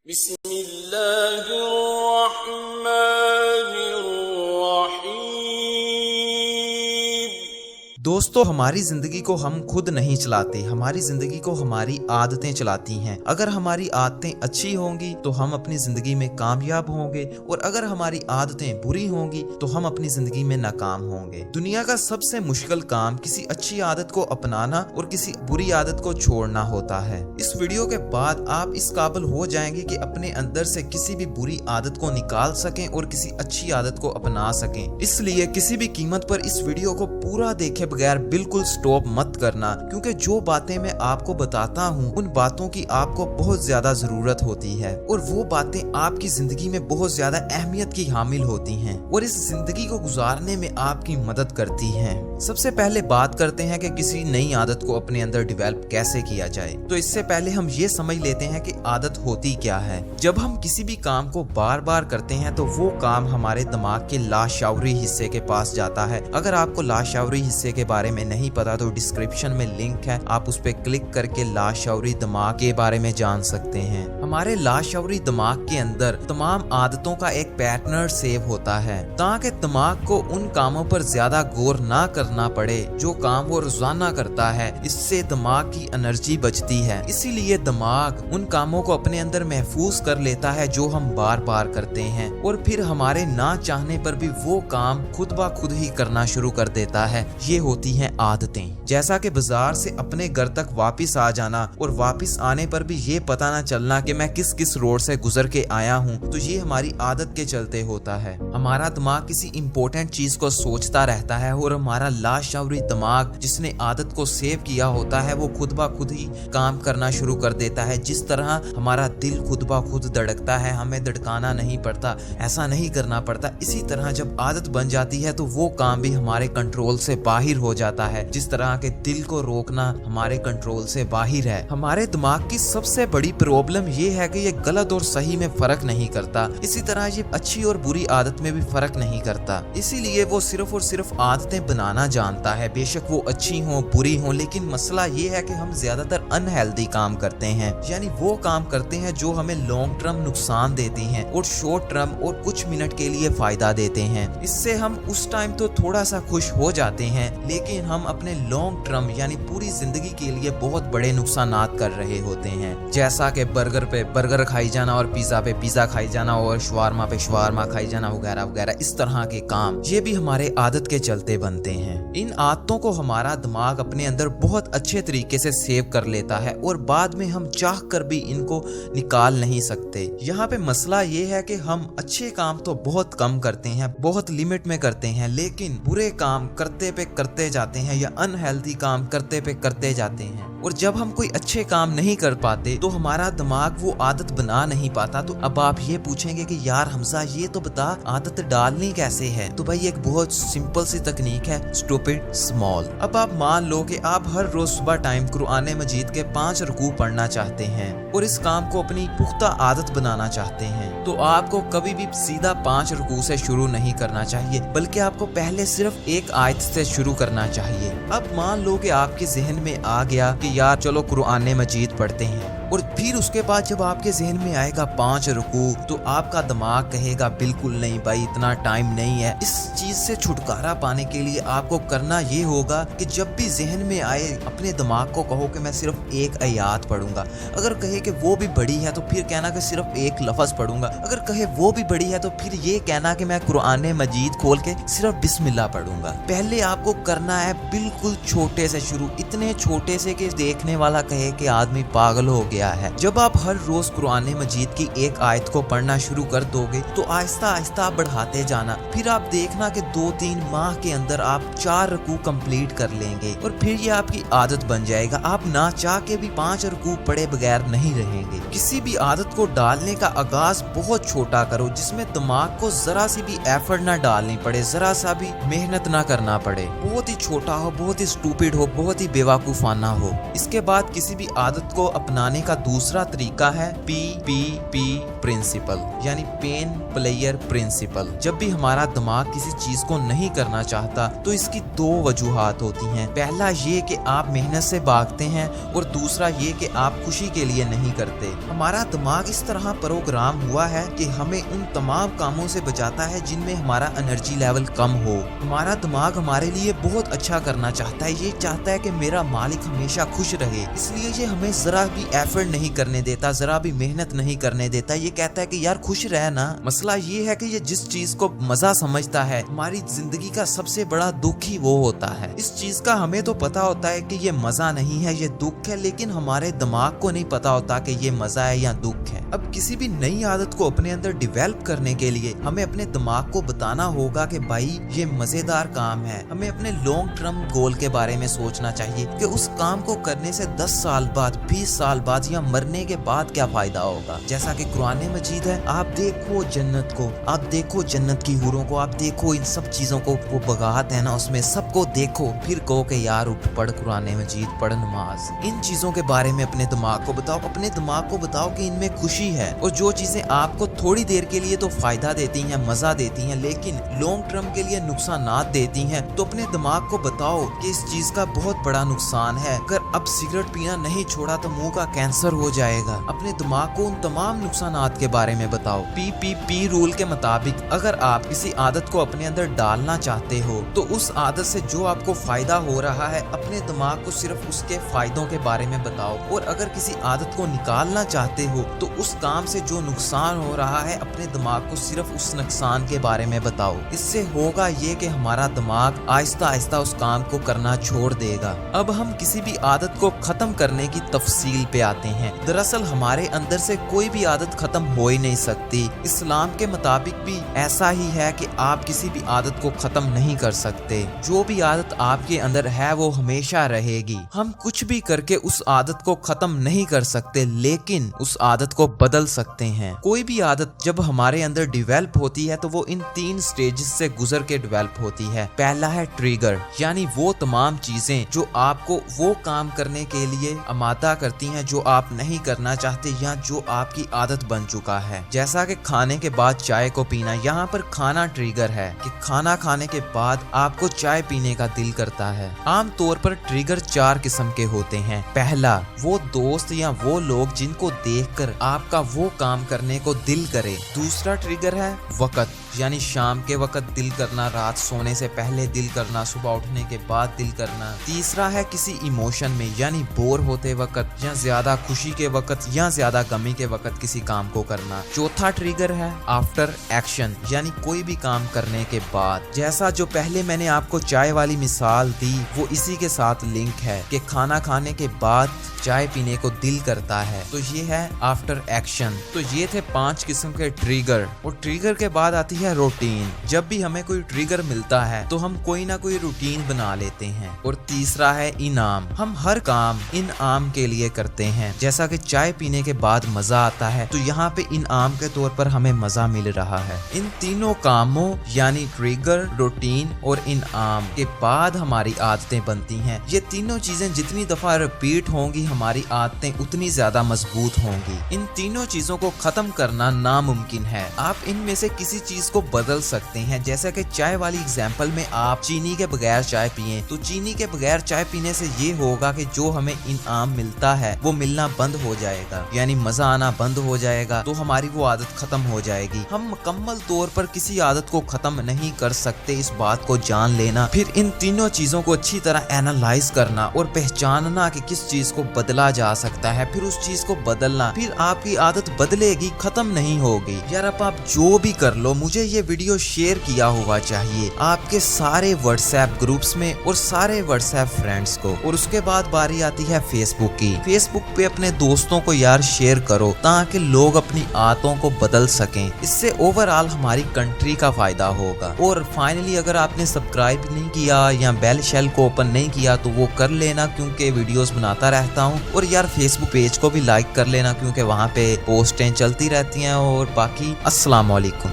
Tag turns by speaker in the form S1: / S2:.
S1: بسم اللہ الرحمن الرحیم۔
S2: دوستو، ہماری زندگی کو ہم خود نہیں چلاتے، ہماری زندگی کو ہماری عادتیں چلاتی ہیں۔ اگر ہماری عادتیں اچھی ہوں گی تو ہم اپنی زندگی میں کامیاب ہوں گے، اور اگر ہماری عادتیں بری ہوں گی تو ہم اپنی زندگی میں ناکام ہوں گے۔ دنیا کا سب سے مشکل کام کسی اچھی عادت کو اپنانا اور کسی بری عادت کو چھوڑنا ہوتا ہے۔ اس ویڈیو کے بعد آپ اس قابل ہو جائیں گے کہ اپنے اندر سے کسی بھی بری عادت کو نکال سکیں اور کسی اچھی عادت کو اپنا سکیں۔ اس لیے کسی بھی قیمت پر اس ویڈیو کو پورا دیکھے بغیر بالکل سٹاپ مت کرنا، کیونکہ جو باتیں میں آپ کو بتاتا ہوں ان باتوں کی آپ کو بہت زیادہ ضرورت ہوتی ہے، اور وہ باتیں آپ کی زندگی میں بہت زیادہ اہمیت کی حامل ہوتی ہیں اور اس زندگی کو گزارنے میں آپ کی مدد کرتی ہیں۔ سب سے پہلے بات کرتے ہیں کہ کسی نئی عادت کو اپنے اندر ڈیولپ کیسے کیا جائے۔ تو اس سے پہلے ہم یہ سمجھ لیتے ہیں کہ عادت ہوتی کیا ہے۔ جب ہم کسی بھی کام کو بار بار کرتے ہیں تو وہ کام ہمارے دماغ کے لاشعوری حصے کے پاس جاتا ہے۔ اگر آپ کو لاشعوری حصے کے بارے میں نہیں پتا تو ڈسکرپشن میں لنک ہے، آپ اس پہ کلک کر کے لاشعوری دماغ کے بارے میں جان سکتے ہیں۔ ہمارے لاشعوری دماغ کے اندر تمام عادتوں کا ایک پیٹرن سیو ہوتا ہے، تاکہ دماغ کو ان کاموں پر زیادہ غور نہ کرنا پڑے جو کام وہ روزانہ کرتا ہے۔ اس سے دماغ کی انرجی بچتی ہے، اسی لیے دماغ ان کاموں کو اپنے اندر محفوظ کر لیتا ہے جو ہم بار بار کرتے ہیں، اور پھر ہمارے نہ چاہنے پر بھی وہ کام خود بخود ہی کرنا شروع کر دیتا ہے۔ یہ ہوتی ہیں عادتیں، جیسا کہ بازار سے اپنے گھر تک واپس آ جانا اور واپس آنے پر بھی یہ پتہ نہ چلنا کہ میں کس کس روڈ سے گزر کے آیا ہوں، تو یہ ہماری عادت کے چلتے ہوتا ہے۔ ہمارا دماغ کسی امپورٹنٹ چیز کو سوچتا رہتا ہے، اور ہمارا لاشعوری دماغ جس نے عادت کو سیو کیا ہوتا ہے وہ خود بخود ہی کام کرنا شروع کر دیتا ہے۔ جس طرح ہمارا دل خود بخود دھڑکتا ہے، ہمیں دھڑکانا نہیں پڑتا، ایسا نہیں کرنا پڑتا، اسی طرح جب عادت بن جاتی ہے تو وہ کام بھی ہمارے کنٹرول سے باہر ہو جاتا ہے۔ جس طرح کہ دل کو روکنا ہمارے کنٹرول سے باہر ہے۔ ہمارے دماغ کی سب سے بڑی پرابلم یہ ہے کہ یہ غلط اور صحیح میں فرق نہیں کرتا، اسی طرح یہ اچھی اور بری عادت میں بھی فرق نہیں کرتا، اسی لیے وہ صرف اور صرف عادتیں بنانا جانتا ہے، بے شک وہ اچھی ہوں بری ہوں۔ لیکن مسئلہ یہ ہے کہ ہم زیادہ تر انہیلدی کام کرتے ہیں، یعنی وہ کام کرتے ہیں جو ہمیں لانگ ٹرم نقصان دیتے ہیں اور شارٹ ٹرم اور کچھ منٹ کے لیے فائدہ دیتے ہیں۔ اس سے ہم اس ٹائم تو تھوڑا سا خوش ہو جاتے ہیں، لیکن ہم اپنے لانگ ٹرم یعنی پوری زندگی کے لیے بہت بڑے نقصانات کر رہے ہوتے ہیں، جیسا کہ برگر پہ برگر کھائی جانا اور پیزا پہ پیزا کھائی جانا اور شوارما پہ شوارما کھائی جانا وغیرہ وغیرہ۔ اس طرح کے کام یہ بھی ہمارے عادت کے چلتے بنتے ہیں۔ ان عادتوں کو ہمارا دماغ اپنے اندر بہت اچھے طریقے سے سیو کر لیتا ہے، اور بعد میں ہم چاہ کر بھی ان کو نکال نہیں سکتے۔ یہاں پہ مسئلہ یہ ہے کہ ہم اچھے کام تو بہت کم کرتے ہیں، بہت لمٹ میں کرتے ہیں، لیکن برے کام کرتے پہ کرتے جاتے ہیں یا انہیلدی کام کرتے پہ کرتے جاتے ہیں، اور جب ہم کوئی اچھے کام نہیں کر پاتے تو ہمارا دماغ وہ عادت بنا نہیں پاتا۔ تو اب آپ یہ پوچھیں گے کہ یار حمزہ یہ تو بتا عادت ڈالنی کیسے ہے؟ تو بھائی ایک بہت سمپل سی تکنیک ہے، اسٹوپڈ اسمال۔ اب آپ مان لو کہ آپ ہر روز صبح ٹائم قرآن مجید کے 5 رکوع پڑھنا چاہتے ہیں اور اس کام کو اپنی پختہ عادت بنانا چاہتے ہیں، تو آپ کو کبھی بھی سیدھا 5 رکوع سے شروع نہیں کرنا چاہیے، بلکہ آپ کو پہلے صرف ایک آیت سے شروع کرنا چاہیے۔ اب مان لو کہ آپ کے ذہن میں آ گیا کہ یار چلو قرآن مجید پڑھتے ہیں، اور پھر اس کے بعد جب آپ کے ذہن میں آئے گا 5 رکوع، تو آپ کا دماغ کہے گا بالکل نہیں بھائی اتنا ٹائم نہیں ہے۔ اس چیز سے چھٹکارا پانے کے لیے آپ کو کرنا یہ ہوگا کہ جب بھی ذہن میں آئے اپنے دماغ کو کہو کہ میں صرف ایک آیات پڑھوں گا۔ اگر کہے کہ وہ بھی بڑی ہے تو پھر کہنا کہ صرف ایک لفظ پڑھوں گا۔ اگر کہے وہ بھی بڑی ہے تو پھر یہ کہنا کہ میں قرآن مجید کھول کے صرف بسم اللہ پڑھوں گا۔ پہلے آپ کو کرنا ہے بالکل چھوٹے سے شروع، اتنے چھوٹے سے کہ دیکھنے والا کہے کہ آدمی پاگل ہو گیا ہے۔ جب آپ ہر روز قرآن مجید کی ایک آیت کو پڑھنا شروع کر دو گے تو آہستہ آہستہ بڑھاتے جانا، پھر آپ دیکھنا کہ 2-3 ماہ کے اندر آپ 4 رکوع کمپلیٹ کر لیں گے، اور پھر یہ آپ کی عادت بن جائے گا۔ آپ نہ چاہ کے بھی 5 رکوع پڑھے بغیر نہیں رہیں گے۔ کسی بھی عادت کو ڈالنے کا آغاز بہت چھوٹا کرو، جس میں دماغ کو ذرا سی بھی ایفرٹ نہ ڈالنی پڑے، ذرا سا بھی محنت نہ کرنا پڑے، بہت ہی چھوٹا ہو، بہت ہی اسٹوپڈ ہو، بہت ہی بیوقوفانہ ہو۔ اس کے بعد کسی بھی عادت کو اپنانے کا دوسرا طریقہ ہے PPP پرنسپل، یعنی پین پلیئر پرنسپل۔ جب بھی ہمارا دماغ کسی چیز کو نہیں کرنا چاہتا تو اس کی 2 وجوہات ہوتی ہیں۔ پہلا یہ کہ آپ محنت سے بھاگتے ہیں، اور دوسرا یہ کہ آپ خوشی کے لیے نہیں کرتے۔ ہمارا دماغ دماغ اس طرح پروگرام ہوا ہے کہ ہمیں ان تمام کاموں سے بچاتا ہے جن میں ہمارا انرجی لیول کم ہو۔ ہمارا دماغ ہمارے لیے بہت اچھا کرنا چاہتا ہے، یہ چاہتا ہے کہ میرا مالک ہمیشہ خوش رہے، اس لیے یہ ہمیں ذرا بھی ایفرٹ نہیں کرنے دیتا، ذرا بھی محنت نہیں کرنے دیتا۔ یہ کہتا ہے کہ یار خوش رہ نا۔ مسئلہ یہ ہے کہ یہ جس چیز کو مزہ سمجھتا ہے، ہماری زندگی کا سب سے بڑا دکھ ہی وہ ہوتا ہے۔ اس چیز کا ہمیں تو پتا ہوتا ہے کہ یہ مزہ نہیں ہے، یہ دکھ ہے، لیکن ہمارے دماغ کو نہیں پتا ہوتا کہ یہ مزہ ہے یا دکھ ہے۔ اب کسی بھی نئی عادت کو اپنے اندر ڈیویلپ کرنے کے لیے ہمیں اپنے دماغ کو بتانا ہوگا کہ بھائی یہ مزیدار کام ہے۔ ہمیں اپنے لانگ ٹرم گول کے بارے میں سوچنا چاہیے کہ اس کام کو کرنے سے 10 سال بعد، 20 سال بعد یا مرنے کے بعد کیا فائدہ ہوگا۔ جیسا کہ قرآن مجید ہے، آپ دیکھو جنت کو، آپ دیکھو جنت کی حوروں کو، آپ دیکھو ان سب چیزوں کو، وہ بغاوت ہے نا اس میں، سب کو دیکھو، پھر کہو کہ یار اٹھ پڑھ قرآن مجید، پڑھ نماز۔ ان چیزوں کے بارے میں اپنے دماغ کو بتاؤ، اپنے دماغ کو بتاؤ کہ ان میں خوشی ہے، اور جو چیزیں آپ کو تھوڑی دیر کے لیے تو فائدہ دیتی ہیں، مزہ دیتی ہیں، لیکن لانگ ٹرم کے لیے نقصانات دیتی ہیں، تو اپنے دماغ کو بتاؤ کہ اس چیز کا بہت بڑا نقصان ہے۔ اگر اب سگریٹ پینا نہیں چھوڑا تو منہ کا کینسر ہو جائے گا۔ اپنے دماغ کو ان تمام نقصانات کے بارے میں بتاؤ۔ پی رول کے مطابق اگر آپ کسی عادت کو اپنے اندر ڈالنا چاہتے ہو تو اس عادت سے جو آپ کو فائدہ ہو رہا ہے اپنے دماغ کو صرف اس کے فائدوں کے بارے میں بتاؤ، اور اگر کسی عادت کو نکالنا چاہتے ہو تو اس کام سے جو نقصان ہو رہا ہے اپنے دماغ کو صرف اس نقصان کے بارے میں بتاؤ۔ اس سے ہوگا یہ کہ ہمارا دماغ آہستہ آہستہ اس کام کو کرنا چھوڑ دے گا۔ اب ہم کسی بھی عادت کو ختم کرنے کی تفصیل پہ آتے ہیں۔ دراصل ہمارے اندر سے کوئی بھی عادت ختم ہو ہی نہیں سکتی۔ اسلام کے مطابق بھی ایسا ہی ہے کہ آپ کسی بھی عادت کو ختم نہیں کر سکتے۔ جو بھی عادت آپ کے اندر ہے وہ ہمیشہ رہے گی۔ ہم کچھ بھی کر کے اس عادت کو ختم نہیں کر سکتے، لیکن اس عادت کو بدل سکتے ہیں۔ کوئی بھی عادت جب ہمارے اندر ڈیویلپ ہوتی ہے تو وہ ان 3 سٹیجز سے گزر کے ڈیویلپ ہوتی ہے۔ پہلا ہے ٹریگر، یعنی وہ تمام چیزیں جو آپ کو وہ کام کرنے کے لیے آمادہ کرتی ہیں جو آپ نہیں کرنا چاہتے یا جو آپ کی عادت بن چکا ہے، جیسا کہ کھانے کے بعد چائے کو پینا۔ یہاں پر کھانا ٹریگر ہے کہ کھانا کھانے کے بعد آپ کو چائے پینے کا دل کرتا ہے۔ عام طور پر ٹریگر 4 قسم کے ہوتے ہیں۔ پہلا، وہ دوست یا وہ لوگ جن کو دیکھ کر آپ کا وہ کام کرنے کو دل کرے۔ دوسرا ٹریگر ہے وقت، یعنی شام کے وقت دل کرنا، رات سونے سے پہلے دل کرنا، صبح اٹھنے کے بعد دل کرنا۔ تیسرا ہے کسی ایموشن میں، یعنی بور ہوتے وقت یا زیادہ خوشی کے وقت یا زیادہ غمی کے وقت کسی کام کو کرنا۔ چوتھا ٹریگر ہے آفٹر ایکشن، یعنی کوئی بھی کام کرنے کے بعد۔ جیسا جو پہلے میں نے آپ کو چائے والی مثال دی وہ اسی کے ساتھ لنک ہے کہ کھانا کھانے کے بعد چائے پینے کو دل کرتا ہے، تو یہ ہے آفٹر ایکشن۔ تو یہ تھے 5 قسم کے ٹریگر، اور ٹریگر کے بعد آتی ہے روٹین۔ جب بھی ہمیں کوئی ٹریگر ملتا ہے تو ہم کوئی نہ کوئی روٹین بنا لیتے ہیں۔ اور تیسرا ہے انعام، ہم ہر کام انعام کے لیے کرتے ہیں۔ جیسا کہ چائے پینے کے بعد مزہ آتا ہے تو یہاں پہ انعام کے طور پر ہمیں مزہ مل رہا ہے۔ ان تینوں کاموں یعنی ٹریگر، روٹین اور انعام کے بعد ہماری عادتیں بنتی ہیں۔ یہ تینوں چیزیں جتنی دفعہ ریپیٹ ہوں گی ہماری عادتیں اتنی زیادہ مضبوط ہوں گی۔ ان تینوں چیزوں کو ختم کرنا ناممکن ہے۔ آپ ان میں سے کسی چیز کو بدل سکتے ہیں، جیسا کہ چائے والی اگزامپل میں آپ چینی کے بغیر چائے پیئیں تو چینی کے بغیر چائے پینے سے یہ ہوگا کہ جو ہمیں انعام ملتا ہے وہ ملنا بند ہو جائے گا، یعنی مزہ آنا بند ہو جائے گا، تو ہماری وہ عادت ختم ہو جائے گی۔ ہم مکمل طور پر کسی عادت کو ختم نہیں کر سکتے، اس بات کو جان لینا، پھر ان تینوں چیزوں کو اچھی طرح اینالائز کرنا اور پہچاننا کہ کس چیز کو بدلا جا سکتا ہے، پھر اس چیز کو بدلنا، پھر آپ کی عادت بدلے گی، ختم نہیں ہوگی۔ یار اب آپ جو بھی کر لو، مجھے یہ ویڈیو شیئر کیا ہوا چاہیے آپ کے سارے واٹس ایپ گروپس میں اور سارے واٹس ایپ فرینڈس کو۔ اور اس کے بعد باری آتی ہے فیس بک کی۔ فیس بک پہ اپنے دوستوں کو یار شیئر کرو تاکہ لوگ اپنی عادتوں کو بدل سکیں، اس سے اوور آل ہماری کنٹری کا فائدہ ہوگا۔ اور فائنلی اگر آپ نے سبسکرائب نہیں کیا یا بیل شیل کو اوپن نہیں کیا تو وہ کر لینا، کیونکہ ویڈیوز بناتا رہتا ہوں۔ اور یار فیس بک پیج کو بھی لائک کر لینا کیونکہ وہاں پہ پوسٹیں چلتی رہتی ہیں۔ اور باقی السلام علیکم۔